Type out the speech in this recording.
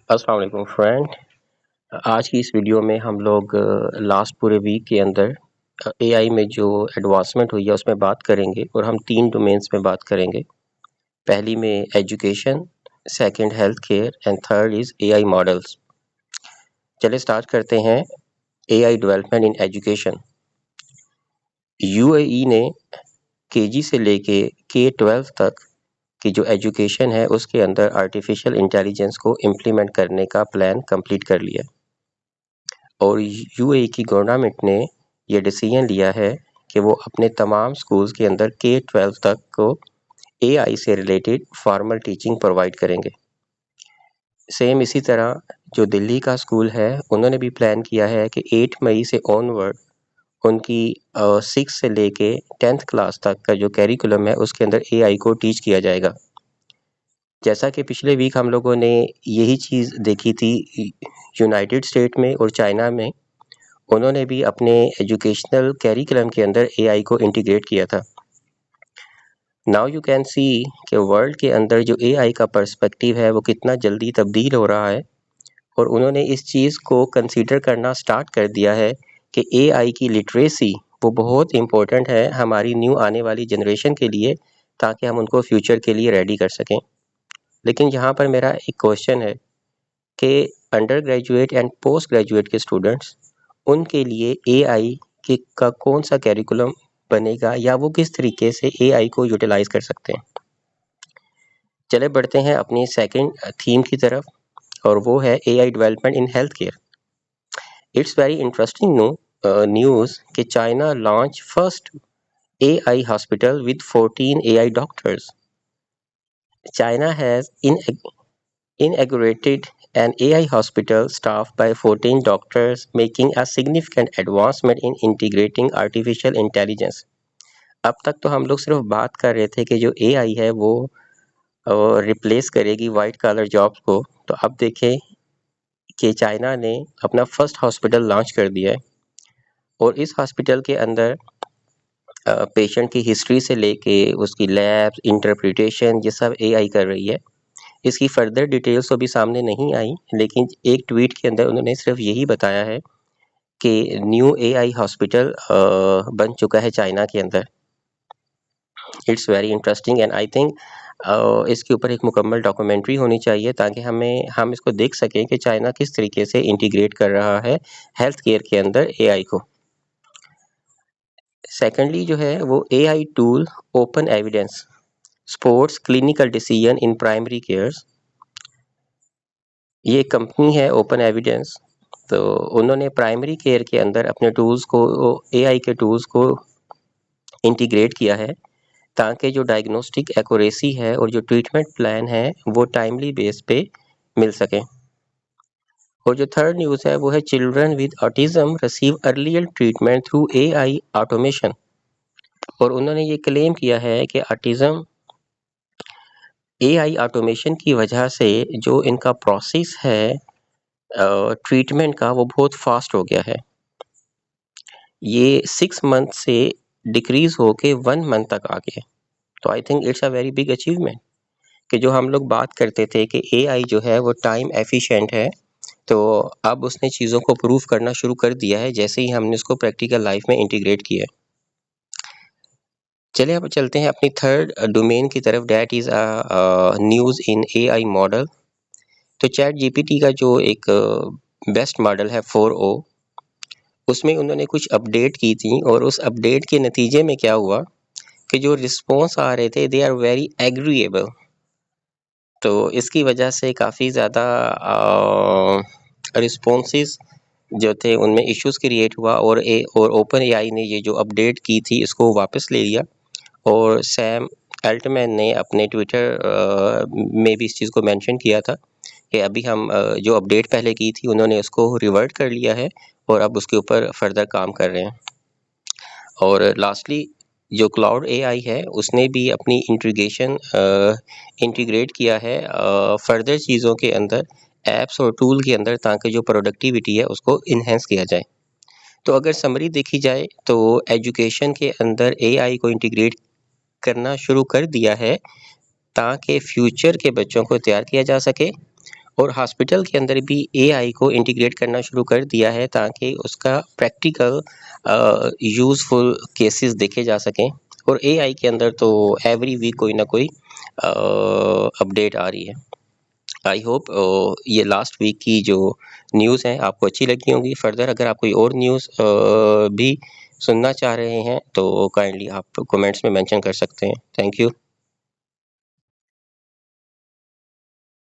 अस्सलाम वालेकुम फ्रेंड। आज की इस वीडियो में हम लोग लास्ट पूरे वीक के अंदर एआई में जो एडवांसमेंट हुई है उसमें बात करेंगे और हम 3 डोमेन्स में बात करेंगे। पहली में education, second health care and third is AI models. चलिए स्टार्ट करते हैं। AI development in education. UAE ने केजी से लेके K-12 तक की जो एजुकेशन है उसके अंदर आर्टिफिशियल इंटेलिजेंस को इम्प्लीमेंट करने का प्लान कंप्लीट कर लिया और यूएई की गवर्नमेंट ने ये डिसीजन लिया है कि वो अपने तमाम स्कूल्स के अंदर K-12 तक को एआई से रिलेटेड फॉर्मल टीचिंग प्रोवाइड करेंगे। सेम इसी तरह जो दिल्ली का स्कूल है उन्होंने भी प्लान किया है कि 8 मई से ऑनवर्ड उनकी 6 से लेके 10th क्लास तक का जो कैरिकुलम है उसके अंदर एआई को टीच किया जाएगा। जैसा कि पिछले वीक हम लोगों ने यही चीज़ देखी थी यूनाइटेड स्टेट में और चाइना में, उन्होंने भी अपने एजुकेशनल कैरिकुलम के अंदर एआई को इंटीग्रेट किया था। नाउ यू कैन सी कि वर्ल्ड के अंदर जो एआई का पर्सपेक्टिव है वो कितना जल्दी तब्दील हो रहा है और उन्होंने इस चीज़ को कंसीडर करना स्टार्ट कर दिया है कि एआई की लिटरेसी वो बहुत इम्पोर्टेंट है हमारी न्यू आने वाली जनरेशन के लिए, ताकि हम उनको फ्यूचर के लिए रेडी कर सकें। लेकिन यहाँ पर मेरा एक क्वेश्चन है कि under graduate and post graduate के स्टूडेंट्स, उनके लिए एआई के का कौन सा कैरिकुलम बनेगा या वो किस तरीके से एआई को यूटिलाइज कर सकते हैं। चले बढ़ते हैं अपनी सेकंड थीम की तरफ और वो है AI development in health care. It's very interesting news कि China launch first AI hospital with 14 AI doctors. China has inaugurated an AI hospital staffed by 14 doctors, making a significant advancement in integrating artificial intelligence. अब तक तो हम लोग सिर्फ बात कर रहे थे कि जो एआई है वो रिप्लेस करेगी वाइट कॉलर जॉब्स को, तो अब देखें कि चाइना ने अपना फर्स्ट हॉस्पिटल लॉन्च कर दिया है और इस हॉस्पिटल के अंदर पेशेंट की हिस्ट्री से लेके उसकी लैब्स, इंटरप्रिटेशन, ये सब एआई कर रही है। इसकी फर्दर डिटेल्स तो अभी सामने नहीं आई, लेकिन एक ट्वीट के अंदर उन्होंने सिर्फ यही बताया है कि न्यू एआई हॉस्पिटल बन चुका है चाइना के अंदर। It's very interesting and I think इसके ऊपर एक मुकम्मल डॉक्यूमेंट्री होनी चाहिए ताकि हम इसको देख सकें कि चाइना किस तरीके से इंटीग्रेट कर रहा है हेल्थ केयर के अंदर एआई को। सेकेंडली जो है वो AI tool open evidence sports clinical decision in primary cares. ये कंपनी है ओपन एविडेंस, तो उन्होंने प्राइमरी केयर के अंदर अपने टूल्स को, एआई के टूल्स को इंटीग्रेट किया है ताकि जो डायग्नोस्टिक एक्यूरेसी है और जो ट्रीटमेंट प्लान है वो टाइमली बेस पे मिल सके। और जो थर्ड न्यूज़ है वो है children with autism receive earlier treatment through AI automation. और उन्होंने ये क्लेम किया है कि ऑटिज्म एआई ऑटोमेशन की वजह से जो इनका प्रोसेस है ट्रीटमेंट का वो बहुत फास्ट हो गया है। ये 6 मंथ से डिक्रीज होके 1 मंथ तक आ गया। तो I think it's a very big achievement कि जो हम लोग बात करते थे कि एआई जो है वो टाइम एफिशिएंट है, तो अब उसने चीज़ों को प्रूव करना शुरू कर दिया है जैसे ही हमने उसको प्रैक्टिकल लाइफ में इंटीग्रेट किया है। चलिए अब चलते हैं अपनी थर्ड डोमेन की तरफ, that is news in AI model. तो चैट जीपीटी का जो एक बेस्ट मॉडल है 4o, उसमें उन्होंने कुछ अपडेट की थी और उस अपडेट के नतीजे में क्या हुआ कि जो रिस्पॉन्स आ रहे थे दे आर वेरी एग्रीएबल। तो इसकी वजह से काफ़ी ज़्यादा रिस्पॉन्सेस जो थे उनमें इश्यूज क्रिएट हुआ और ओपन एआई ने ये जो अपडेट की थी इसको वापस ले लिया और सैम अल्टमैन ने अपने ट्विटर में भी इस चीज़ को मेंशन किया था कि अभी हम जो अपडेट पहले की थी उन्होंने उसको रिवर्ट कर लिया है और अब उसके ऊपर फर्दर काम कर रहे हैं। और लास्टली जो क्लाउड एआई है उसने भी अपनी इंटीग्रेट किया है फर्दर चीज़ों के अंदर, ऐप्स और टूल के अंदर, ताकि जो प्रोडक्टिविटी है उसको इन्हेंस किया जाए। तो अगर समरी देखी जाए तो एजुकेशन के अंदर एआई को इंटीग्रेट करना शुरू कर दिया है ताकि फ्यूचर के बच्चों को तैयार किया जा सके और हॉस्पिटल के अंदर भी एआई को इंटीग्रेट करना शुरू कर दिया है ताकि उसका प्रैक्टिकल यूज़फुल केसेस देखे जा सकें। और एआई के अंदर तो एवरी वीक कोई ना कोई अपडेट आ रही है। आई होप ये लास्ट वीक की जो न्यूज़ हैं आपको अच्छी लगी होंगी। फर्दर अगर आप कोई और न्यूज़ भी सुनना चाह रहे हैं तो काइंडली आप कमेंट्स में मेंशन कर सकते हैं। Thank you.